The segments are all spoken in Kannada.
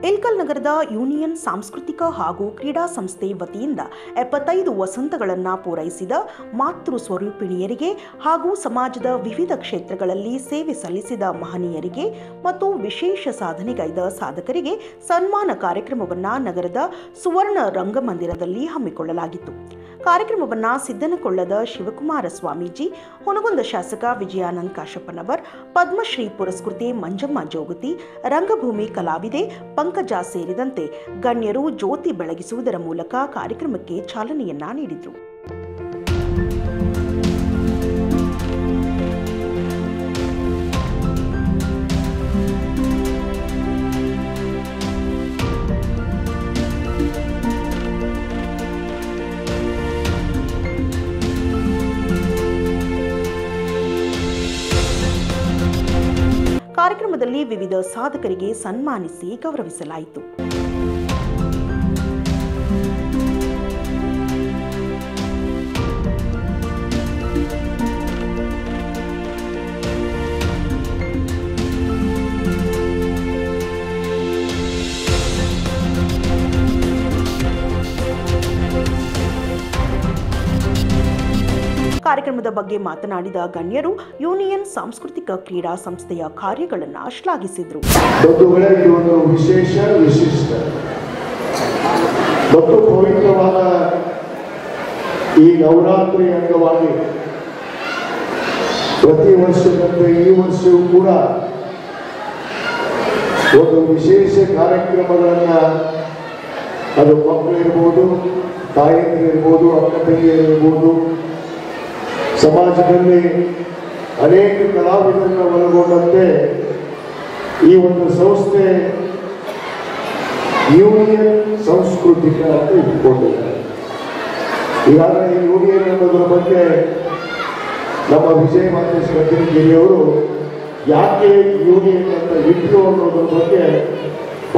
ಇಲ್ಕಲ್ ನಗರದ ಯೂನಿಯನ್ ಸಾಂಸ್ಕೃತಿಕ ಹಾಗೂ ಕ್ರೀಡಾ ಸಂಸ್ಥೆ ವತಿಯಿಂದ 75 ವಸಂತಗಳನ್ನು ಪೂರೈಸಿದ ಮಾತೃ ಸ್ವರೂಪಿಣಿಯರಿಗೆ ಹಾಗೂ ಸಮಾಜದ ವಿವಿಧ ಕ್ಷೇತ್ರಗಳಲ್ಲಿ ಸೇವೆ ಸಲ್ಲಿಸಿದ ಮಹನೀಯರಿಗೆ ಮತ್ತು ವಿಶೇಷ ಸಾಧನೆಗೈದ ಸಾಧಕರಿಗೆ ಸನ್ಮಾನ ಕಾರ್ಯಕ್ರಮವನ್ನು ನಗರದ ಸುವರ್ಣ ರಂಗಮಂದಿರದಲ್ಲಿ ಹಮ್ಮಿಕೊಳ್ಳಲಾಗಿತ್ತು. ಕಾರ್ಯಕ್ರಮವನ್ನು ಸಿದ್ದನಕೊಳ್ಳದ ಶಿವಕುಮಾರ ಸ್ವಾಮೀಜಿ, ಹುನಗುಂದ ಶಾಸಕ ವಿಜಯಾನಂದ ಕಾಶಪ್ಪನವರ್, ಪದ್ಮಶ್ರೀ ಪುರಸ್ಕೃತೆ ಮಂಜಮ್ಮ ಜೋಗತಿ, ರಂಗಭೂಮಿ ಕಲಾವಿದೆ ಪಂಕಜ ಸೇರಿದಂತೆ ಗಣ್ಯರು ಜ್ಯೋತಿ ಬೆಳಗಿಸುವುದರ ಮೂಲಕ ಕಾರ್ಯಕ್ರಮಕ್ಕೆ ಚಾಲನೆಯನ್ನ ನೀಡಿದರು. ಕಾರ್ಯಕ್ರಮದಲ್ಲಿ ವಿವಿಧ ಸಾಧಕರಿಗೆ ಸನ್ಮಾನಿಸಿ ಗೌರವಿಸಲಾಯಿತು. ಕಾರ್ಯಕ್ರಮದ ಬಗ್ಗೆ ಮಾತನಾಡಿದ ಗಣ್ಯರು ಯೂನಿಯನ್ ಸಾಂಸ್ಕೃತಿಕ ಕ್ರೀಡಾ ಸಂಸ್ಥೆಯ ಕಾರ್ಯಗಳನ್ನು ಶ್ಲಾಘಿಸಿದರು. ವಿಶಿಷ್ಟ ಮತ್ತು ಪವಿತ್ರವಾದ ಈ ನವರಾತ್ರಿ ಅಂಗವಾಗಿ ಪ್ರತಿ ವರ್ಷದಂತೆ ಈ ವರ್ಷವೂ ಕೂಡ ಒಂದು ವಿಶೇಷ ಕಾರ್ಯಕ್ರಮಗಳನ್ನ, ಅದು ಮಕ್ಕಳಿರ್ಬೋದು, ತಾಯಂದಿರಿರ್ಬೋದು, ಅಕ್ಕ ತಂಗಿಯರಿರ್ಬೋದು, ಸಮಾಜದಲ್ಲಿ ಅನೇಕ ಕಲಾವಿದರನ್ನು ಒಳಗೊಂಡಂತೆ ಈ ಒಂದು ಸಂಸ್ಥೆ ಯೂನಿಯನ್ ಸಾಂಸ್ಕೃತಿಕ ಅಂತ ಇಟ್ಕೊಂಡಿದ್ದಾರೆ. ಈಗಾಗಲೇ ಈ ಯೂನಿಯನ್ ಅನ್ನೋದ್ರ ಬಗ್ಗೆ ನಮ್ಮ ವಿಜಯ ಮಾತೇಶ್ವರ ಗಿರಿಯವರು ಯಾಕೆ ಯೂನಿಯನ್ ಅಂತ ಇಟ್ಟು ಅನ್ನೋದ್ರ ಬಗ್ಗೆ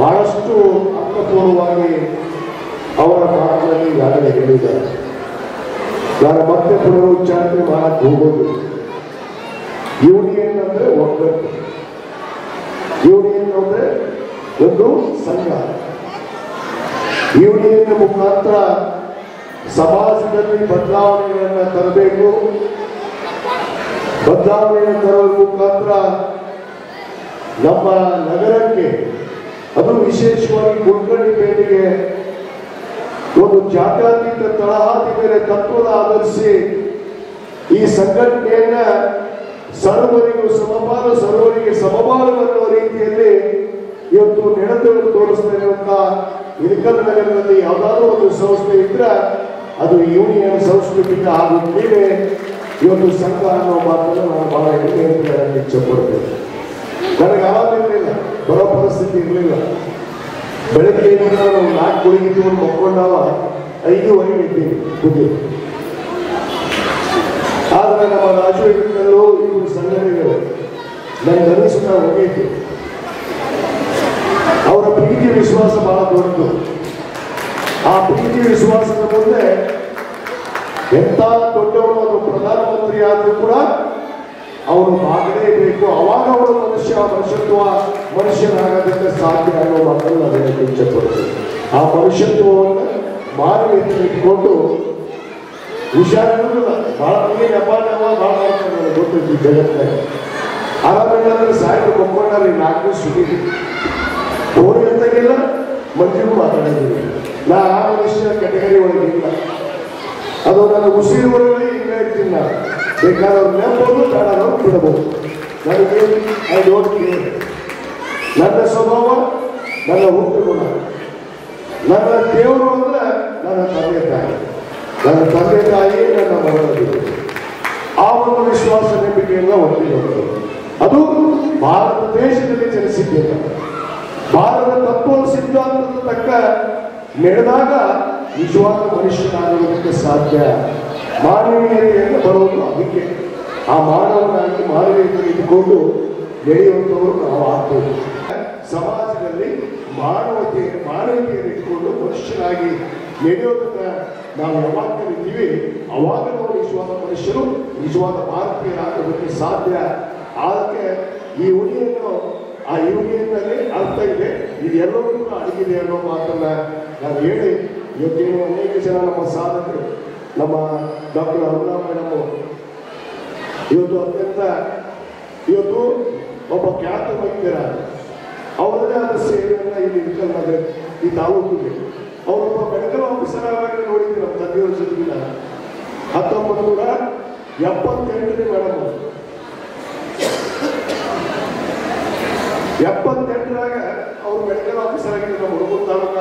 ಬಹಳಷ್ಟು ಅರ್ಥಪೂರ್ವವಾಗಿ ಅವರ ಮಾತುಗಳಲ್ಲಿ ಈಗಾಗಲೇ ಹೇಳಿದ್ದಾರೆ. ನಾನು ಮತ್ತೆ ಪುನರುಚ್ಚಾರಣೆ ಮಾಡಕ್ಕೆ ಹೋಗೋದು. ಯೂನಿಯನ್ ಅಂದ್ರೆ ಒಗ್ಗಟ್ಟು, ಯೂನಿಯನ್ ಅಂದ್ರೆ ಒಂದು ಸಂಘ. ಯೂನಿಯನ್ ಮುಖಾಂತರ ಸಮಾಜದಲ್ಲಿ ಬದಲಾವಣೆಗಳನ್ನು ತರಬೇಕು. ಬದಲಾವಣೆಯನ್ನು ತರುವ ಮುಖಾಂತರ ನಮ್ಮ ನಗರಕ್ಕೆ, ಅದು ವಿಶೇಷವಾಗಿ ಗುಂಡ್ಗಡಿಪೇಟೆಗೆ ಒಂದು ಜಾತ್ಯತೀತ ತಳಹದಿ ಮೇಲೆ ತತ್ವದ ಆಧರಿಸಿ ಈ ಸಂಘಟನೆಯನ್ನ ಸರ್ವರಿಗೂ ಸಮಪಾಲು, ಸರ್ವರಿಗೆ ಸಮಪಾಲು ಅನ್ನೋ ರೀತಿಯಲ್ಲಿ ಇವತ್ತು ನಡೆದು ತೋರಿಸ್ತಾ ಇರುವಂತಹ ಇಲ್ಕಲ್ ನಗರದಲ್ಲಿ ಯಾವುದಾದ್ರೂ ಒಂದು ಸಂಸ್ಥೆ ಇದ್ರೆ ಅದು ಯೂನಿಯನ್ ಸಾಂಸ್ಕೃತಿಕ ಹಾಗೂ ಕ್ರೀಡೆ ಇವತ್ತು ಸಂಘ ಅನ್ನೋ ಮಾತನ್ನು ನಾನು ಬಹಳ ಹೆಮ್ಮೆಯಿಂದ ಹೇಳಕ್ಕೆ ಇಚ್ಛೆಪಡ್ತೇನೆ. ನನಗೆ ಆವಾಗಿರಲಿಲ್ಲ, ಬರೋ ಪರಿಸ್ಥಿತಿ ಇರಲಿಲ್ಲ. ಬೆಳಗ್ಗೆ ನಾವು 4 ಗುಳಿಗೆ ಮಕ್ಕೊಂಡಾವ 5:30 ಇದ್ದೀವಿ ಬುದ್ಧಿ. ಆದರೆ ನಮ್ಮ ರಾಜು ಇಟ್ಟಲ್ಲೂ ಇವರು ಸಂಘಟನೆಗಳು ನನಗೆ ಅನಿಸ್ತಾ ಹೋಗೈತಿ. ಅವರ ಪ್ರೀತಿ ವಿಶ್ವಾಸ ಬಹಳ ದೊಡ್ಡದು. ಆ ಪ್ರೀತಿ ವಿಶ್ವಾಸದ ಮುಂದೆ ಎಂಥ ದೊಡ್ಡವರು ಅವರು ಪ್ರಧಾನಮಂತ್ರಿ ಆದರೂ ಕೂಡ ಅವರು ಮಾಡಲೇಬೇಕು. ಅವಾಗ ಅವರು ಮನುಷ್ಯನಾಗೋದಕ್ಕೆ ಸಾಧ್ಯ ಆಗೋ ಮಾತನ್ನು ಅದನ್ನು ಇಚ್ಛೆಪಡ್ತೇವೆ. ಆ ಮನುಷ್ಯತ್ವವನ್ನು ಮಾನವೀಯತೆ ಇಟ್ಕೊಂಡು ಹುಷಾರಿಲ್ಲ. ಬಹಳ ಮಂದಿ ಬಹಳ ಮಾಡ್ತಾರೆ, ಗೊತ್ತೈತಿ ಜಗತ್ತಿನ. ಆರಾಮಿಲ್ಲ ಸಾಯಿಗೆ ಕೊಂಡ್ಕೊಂಡ್ರೆ 4 ಸುದ್ದಿ ಫೋನ್ ಇರ್ತಾಗಿಲ್ಲ, ಮಂದಿಗೂ ಮಾತಾಡೋದಿಲ್ಲ. ನಾ ಆ ಮನುಷ್ಯ ಕೆಟಗರಿ ಒಳಗಿಲ್ಲ. ಅದು ನನ್ನ ಉಸಿರು ಒಳಗಡೆ ಈಗ ಇರ್ತೀನಿ. ನಾನು ಬೇಕಾದವ್ರು ನೆನಪೋದು, ಬೇಡದವ್ರು ಬಿಡಬಹುದು. ನನಗೆ ಐ ಡೋಂಟ್ ಕೇರ್. ನನ್ನ ಸ್ವಭಾವ, ನನ್ನ ಹುಟ್ಟುಗುಣ, ನನ್ನ ದೇವರು ಅಂದ್ರೆ ನನ್ನ ತಂದೆ ತಾಯಿ. ನನ್ನ ತಂದೆ ತಾಯಿ ನನ್ನ ಮಗಳು. ಆ ಒಂದು ವಿಶ್ವಾಸ ನಂಬಿಕೆಯನ್ನ ಹೊಂದಿರೋದು. ಅದು ಭಾರತ ದೇಶದಲ್ಲಿ ಜನಿಸಿದ್ದೇನೆ. ಭಾರತ ತತ್ವ ಸಿದ್ಧಾಂತದ ತಕ್ಕ ನಡೆದಾಗ ನಿಜವಾದ ಮನುಷ್ಯನಾಗುವುದಕ್ಕೆ ಸಾಧ್ಯ. ಮಾನವೀಯತೆಯನ್ನು ಬರುವುದು ಅದಕ್ಕೆ. ಆ ಮಾನವನಾಗಿ ಮಾನವೀಯತೆ ಇಟ್ಟುಕೊಂಡು ನಡೆಯುವಂಥವರು ನಾವು ಆಗ್ತೇವೆ. ಸಮಾಜದಲ್ಲಿ ಮಾನವೀಯತೆಯನ್ನು ಇಟ್ಟುಕೊಂಡು ಮನುಷ್ಯನಾಗಿ ನಡೆಯೋದನ್ನ ನಾವು ಯಾವಾಗ ಕಲಿತೀವಿ ಅವಾಗ ನಾವು ನಿಜವಾದ ಮನುಷ್ಯರು, ನಿಜವಾದ ಭಾರತೀಯರಾಗೋದಕ್ಕೆ ಸಾಧ್ಯ. ಅದಕ್ಕೆ ಈ ಉಳಿಯನ್ನು ಆ ಯೂನಿಯನ್ನಲ್ಲಿ ಅರ್ಥ ಇದೆ, ಇದೆಲ್ಲವೂ ಕೂಡ ಅಡಗಿದೆ ಅನ್ನೋ ಮಾತನ್ನ ನಾವು ಹೇಳಿ ಇವತ್ತೇನು ಅನೇಕ ಜನ ನಮ್ಮ ಸಾಧಕರು, ನಮ್ಮ ಡಾಕ್ಟರ್ ಅರುಣಾ ಮೇಡಮ್ ಇವತ್ತು ಅತ್ಯಂತ ಇವತ್ತು ಒಬ್ಬ ಖ್ಯಾತ ವೈದ್ಯರ ಅವರದೇ ಆದ ಸೇವೆಯನ್ನ ಇಲ್ಲಿ ಇಟ್ಕೊಂಡ್ರೆ ಈ ತಾಲೂಕಿಗೆ ಅವರೊಬ್ಬ ಮೆಡಿಕಲ್ ಆಫೀಸರ್ ಆಗಿ ನೋಡಿದ್ವಿ ನಮ್ಮ ತಂದೆಯವ್ರ ಜೊತೆಗಿಲ್ಲ 1978 ಮೇಡಮ್ 78ರಾಗ ಅವರು ಮೆಡಿಕಲ್ ಆಫೀಸರ್ ಆಗಿದ್ರು ನಮ್ಮ ಹುಡುಗರು ತಾಲೂಕ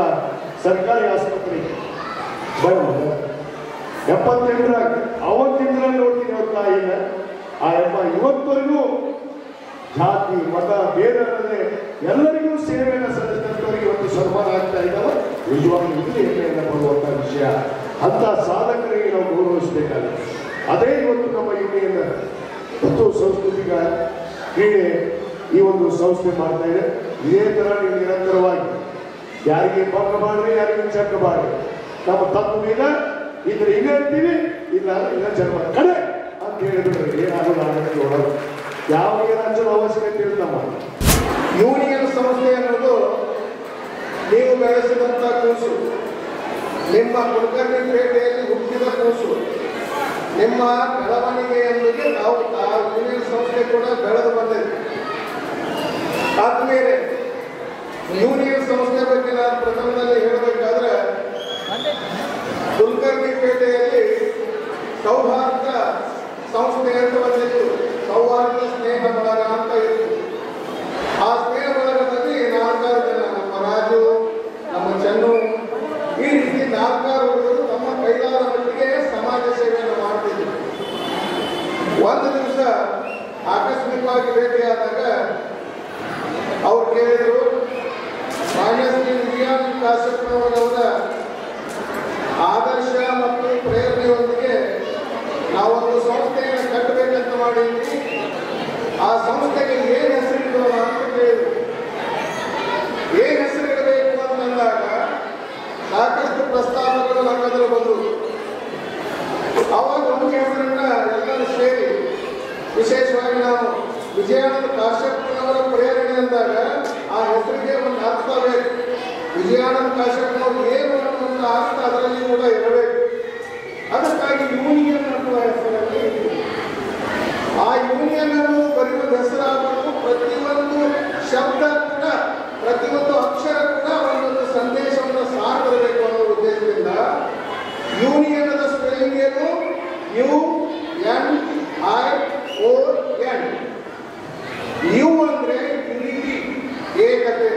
ಸರ್ಕಾರಿ ಆಸ್ಪತ್ರೆಗೆ ಮೇಡಮ್ 78ರಾಗ ಅವತ್ತಿಂದ ನೋಡ್ತೀನಿ ಅವ್ರ ತಾಯಿನ ಆ ಅಮ್ಮ ಇವತ್ತವರೆಗೂ ಜಾತಿ ಮತ ಬೇರೆ ಅನ್ನದೆ ಎಲ್ಲರಿಗೂ ಸೇವೆಯನ್ನು ಸಲ್ಲಿಸಿದಂಥವರಿಗೆ ಇವತ್ತು ಸನ್ಮಾನ ಆಗ್ತಾ ಇದ್ದಾವೆ. ನಿಜವಾಗ್ಲೂ ಇದು ಹೆಮ್ಮೆಯನ್ನು ಪಡುವಂಥ ವಿಷಯ. ಅಂತ ಸಾಧಕರಿಗೆ ನಾವು ಗೌರವಿಸಬೇಕಾಗುತ್ತೆ. ಅದೇ ಇವತ್ತು ನಮ್ಮ ಯೂನಿಯನ್ ಮತ್ತು ಸಾಂಸ್ಕೃತಿಕ ಕ್ರೀಡೆ ಈ ಒಂದು ಸಂಸ್ಥೆ ಮಾಡ್ತಾ ಇದೆ. ಇದೇ ತರ ನೀವು ನಿರಂತರವಾಗಿ ಯಾರಿಗೆ ಭಂಗ ಮಾಡ್ರಿ, ಯಾರಿಗೆ ಚಕ್ಕ ಮಾಡ್ರಿ, ನಮ್ಮ ತತ್ವದಿಂದ ಇದ್ರೆ ಹಿಂಗೆ ಹೇಳ್ತೀವಿ, ಇಲ್ಲ ಇಲ್ಲ ಜನ್ಮ ಕಡೆ ಅಂತ ಹೇಳಿಬಿಟ್ರೆ ಏನಾದರೂ ನಾಟಕ ನೋಡೋದು ಯಾವ ರಾಜ್ಯದ ಅವಶ್ಯಕತೆ ಇಲ್ಲ. ನಮ್ಮ ಯೂನಿಯನ್ ಸಂಸ್ಥೆ ಅನ್ನೋದು ನೀವು ಬೆಳೆಸಿದಂಥ ಕೂಸು, ನಿಮ್ಮ ಕುಲಕರ್ಣಿಪೇಟೆಯಲ್ಲಿ ಹುಟ್ಟಿದ ಕೂಸು, ನಿಮ್ಮ ಬೆಳವಣಿಗೆಯೊಂದಿಗೆ ನಾವು ಯೂನಿಯನ್ ಸಂಸ್ಥೆ ಕೂಡ ಬೆಳೆದು ಬಂದಿದೆ. ಆದ್ಮೇಲೆ ಯೂನಿಯನ್ ಸಂಸ್ಥೆ ಬಗ್ಗೆ ನಾನು ಪ್ರಥಮದಲ್ಲಿ ಹೇಳಬೇಕಾದ್ರೆ ಕುಲಕರ್ಣಿಪೇಟೆಯಲ್ಲಿ ಸೌಹಾರ್ದ ಸಂಸ್ಥೆ ಅಂತ ಬಂದಿತ್ತು. ಸೌಹಾರ್ದ ಸ್ನೇಹ ಬಳಗ ಅಂತ ಇತ್ತು. ಆ ಸ್ನೇಹ ಬಳಗದಲ್ಲಿ 4 ಜನ, ನಮ್ಮ ರಾಜು, ನಮ್ಮ ಚನ್ನು, ಈ ರೀತಿ 4 ಹುಡುಗರು ತಮ್ಮ ಕೈಲಾದ ಮಟ್ಟಿಗೆ ಸಮಾಜ ಸೇವೆಯನ್ನು ಮಾಡ್ತಿದ್ರು. ಒಂದು ದಿವಸ ಆಕಸ್ಮಿಕವಾಗಿ ಭೇಟಿಯಾದಾಗ ಅವ್ರು ಕೇಳಿದ್ರು, ಮಾನ್ಯಶ್ರೀ ವಿಜಯಾನಂದ ಕಾಶ್ಯಪನವರವರ ಆದರ್ಶ ಮತ್ತು ಪ್ರೇರಣೆಯೊಂದಿಗೆ ನಾವೊಂದು ಸಂಸ್ಥೆಯನ್ನು ಕಟ್ಟಬೇಕಂತ ಮಾಡಿದ್ವಿ, ಆ ಸಂಸ್ಥೆಗೆ ಏನು ಹೆಸರಿಡೋಣ ಅಂತ ಕೇಳಿದ್ರು. ಏನು ಹೆಸರಿಡಬೇಕು ಅಂತಂದಾಗ ಸಾಕಷ್ಟು ಪ್ರಸ್ತಾವಗಳು ನಮ್ಮೆದುರು ಬಂದವು. ಅವಾಗ ಒಂದು ಹೆಸರನ್ನ ಎಲ್ಲರೂ ಸೇರಿ, ವಿಶೇಷವಾಗಿ ನಾವು ವಿಜಯಾನಂದ ಕಾಶ್ಯಪನವರ ಪ್ರೇರಣೆ ಅಂದಾಗ ಆ ಹೆಸರಿಗೆ ಒಂದು ಅರ್ಥ ಬೇಕು. ವಿಜಯಾನಂದ ಕಾಶ್ಯಪನವರು ಏನು ಅನ್ನುವಂಥ ಅರ್ಥ ಅದರಲ್ಲಿ ಕೂಡ ಇರಬೇಕು. ಅದಕ್ಕಾಗಿ ಯೂನಿಯನ್ ಅನ್ನುವ ಹೆಸರಲ್ಲಿ ಆ ಯೂನಿಯನ್ ಅನ್ನು ಬರೆಯುವ ಹೆಸರಾಗಬೇಕು. ಪ್ರತಿಯೊಂದು ಶಬ್ದ ಕೂಡ, ಪ್ರತಿಯೊಂದು ಅಕ್ಷರ ಕೂಡ ಒಂದೊಂದು ಸಂದೇಶವನ್ನು ಸಾರಬೇಕು ಅನ್ನೋ ಉದ್ದೇಶದಿಂದ ಯೂನಿಯನ್ ಅದ ಸ್ಪೆಲ್ಲಿಂಗ್ ಏನು? UNION. ಯು ಅಂದ್ರೆ ಯುನಿಟಿ, ಏಕತೆ.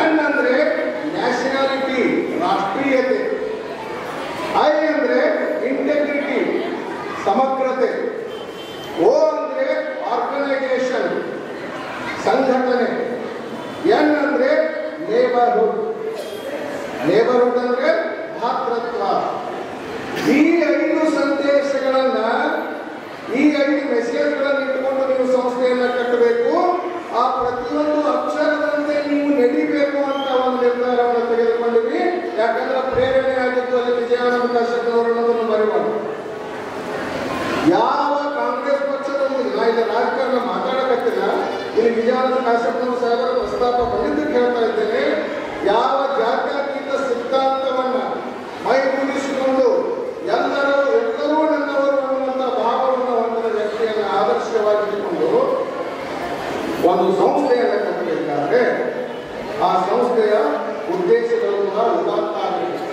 ಎನ್ ಅಂದ್ರೆ ನ್ಯಾಷನಾಲಿಟಿ, ರಾಷ್ಟ್ರೀಯತೆ. ಐ ಅಂದ್ರೆ ಇಂಟೆಗ್ರಿಟಿ, ಸಮಗ್ರತೆ. ಓ ಅಂದ್ರೆ ಆರ್ಗನೈಸೇಷನ್, ಸಂಘಟನೆ. ಎನ್ ಅಂದ್ರೆ ನೇಬರ್ಹುಡ್, ನೇಬರ್ಹುಡ್ ಅಂದ್ರೆ ಭಾತೃತ್ವ. ಈ 5 ಸಂದೇಶಗಳನ್ನ, ಈ 5 ಮೆಸೇಜ್ಗಳನ್ನು ಇಟ್ಟುಕೊಂಡು ನೀವು ಸಂಸ್ಥೆಯನ್ನ ಕಟ್ಟಬೇಕು. ಆ ಪ್ರತಿಯೊಂದು ಅಕ್ಷರದಂತೆ ನೀವು ನಡಿಬೇಕು ಅಂತ ಒಂದು ನಿರ್ಧಾರವನ್ನು ತೆಗೆದುಕೊಂಡಿದ್ವಿ. ಯಾಕಂದ್ರೆ ಪ್ರೇರಣೆ ಆಗಿದ್ದು ಅಲ್ಲಿ ವಿಜಯಾನಂದ ಕಾಶ್ಯಪನವರನ್ನು ಬರೆಯುವುದು. ಯಾವ ಕಾಂಗ್ರೆಸ್ ಪಕ್ಷದ ನಾ ಇಲ್ಲಿ ರಾಜಕಾರಣ ಮಾತಾಡಕತ್ತಿಲ್ಲ, ಇಲ್ಲಿ ವಿಜಯಾನಂದ ಕಾಶ್ಯಪನವರ ಸಾಹೇಬರ ಪ್ರಸ್ತಾಪ ಬಂದಿದ್ದಕ್ಕೆ ಹೇಳ್ತಾ ಇದ್ದೇನೆ. ಯಾವ ಜಾತ್ಯತೀತ ಸಿದ್ಧಾಂತವನ್ನ ಮೈಗೂಡಿಸಿಕೊಂಡು ಎಲ್ಲರೂ ನನ್ನವರು ಅನ್ನುವಂಥ ಭಾವವನ್ನು ಹೊಂದಿದ ವ್ಯಕ್ತಿಯನ್ನು ಆದರ್ಶವಾಗಿಟ್ಟುಕೊಂಡು ಒಂದು ಸಂಸ್ಥೆಯನ್ನು ಕಟ್ಟಬೇಕಾದ್ರೆ ಆ ಸಂಸ್ಥೆಯ ಉದ್ದೇಶಗಳು ಕೂಡ ಉದಾತ್ತ ಆಗಬೇಕು.